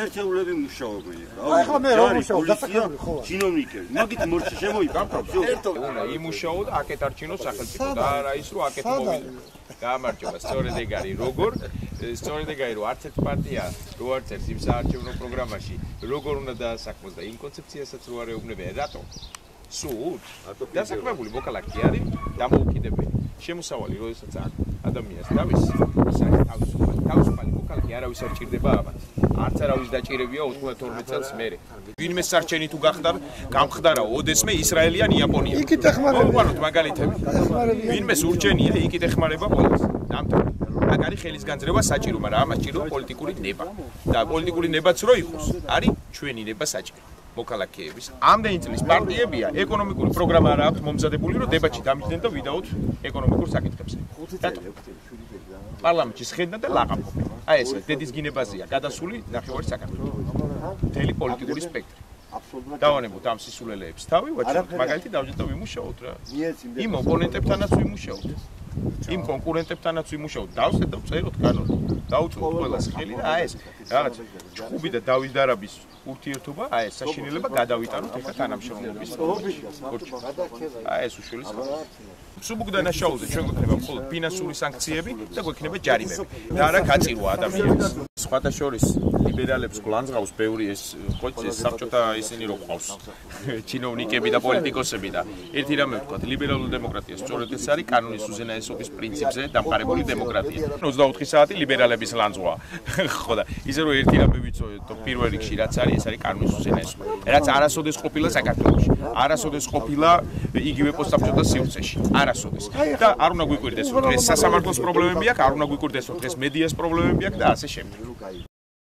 ერთეულები მუშაობენ. ახლა მე რა მუშაობ? დასაქმებული ხო? ჩინოვნიკები. მაგით მორჩა შემოიკავ. უნდა იმუშაოთ, აკეთ არჩინოს სახელმწიფო და არა ის რომ აკეთ მოვიდა. გაამარჯობა, სწორედ ეგ არის. როგორ? სწორედ ეგ არის, რომ არც ერთ პარტია რო არც ერთ იმ საარჩევნო პროგრამაში როგორ უნდა დაასაქმოს და იმ კონცეფციასაც რო არ ეუბნებიან. რატომ? სულ დასაქმებული მოქალაქე არის დამოუკიდებელი. შემოსავალი როდესაც ადამიანს თავისუფალი მოქალაქე არავის არ ჭირდება ამათ. არც არავის დაჭირებია 92 წელს მერე. ვინმე სარჩენი თუ გამხდარა ოდესმე ისრაელი ან იაპონია. იქით ეხმარება. მოგვაროთ მაგალითები. ვინმე სურჩენია, იქით ეხმარება ყველას. დამთავრდა. აქ არის ხელის განძრევა საჭირო, მაგრამ ამას ჭირდება პოლიტიკური ნება. და პოლიტიკური ნებაც რო იყოს, არის ჩვენი ნება საჭირო. მოქალაქეების. ამდენი წლის პარტიებია ეკონომიკური პროგრამა არ აქვს მომზადებული, რომ დებატში დამჯდნენ და ვიდაოთ ეკონომიკურ საკითხებზე. პარლამენტში შეხედნა და ლაყაფობენ. აი ეს დედის გინებაზია გადასული ნახევარი საქართველოს. მთელი პოლიტიკური სპექტრი. დავანებოთ ამ სისულელეებს თავი, ვაჭრობთ მაგალითი დავჯდეთ და ვიმუშაოთ რა. იმ ოპონენტებთანაც ვიმუშაოთ. იმ კონკურენტებთანაც ვიმუშაოთ. დავსეთ და ვწეროთ კანონი. დაუწევთ ყველას ხელი და აი ეს რაღაც ჭუბი და დავის დარაბის ურთიერთობა, აი ეს საშინელება გადავიტანოთ ეხლა თანამშრომლობის პროცესში. აი ეს უშუალო საქმეა. სუბუგდანაშაულზე ჩვენ გვექნება მხოლოდ ფინანსური სანქციები და გვექნება ჯარიმები. და არა გაწირვა ადამიანის. სხვათა შორის ლიბერალებს გლანძღავს ბევრი ეს საბჭოთა ისინი რო ყავს. ჩინოვნიკები და პოლიტიკოსები და ერთი რამე ვთქვათ, ლიბერალური დემოკრატია სწორედ ეს არის კანონის უზენაესობის პრინციპზე დამყარებული დემოკრატია. 24 საათი ლიბერალების ლანძღვა. ხო და ისე რომ ერთი რამე ვიცოდეთ, პირველ რიგში რაც არის, ეს არის კანონის უზენაესობა. რაც არასოდეს ყოფილა საქართველოში. არასოდეს ყოფილა იგივე პოსტსაბჭოთა სივრცეში. არასოდეს. და არ უნდა გვიკვირდეს, რომ დღეს სასამართლოს პრობლემები აქვს, არ უნდა გვიკვირდეს, რომ დღეს მედიას პრობლემები აქვს და ასე შემდეგ.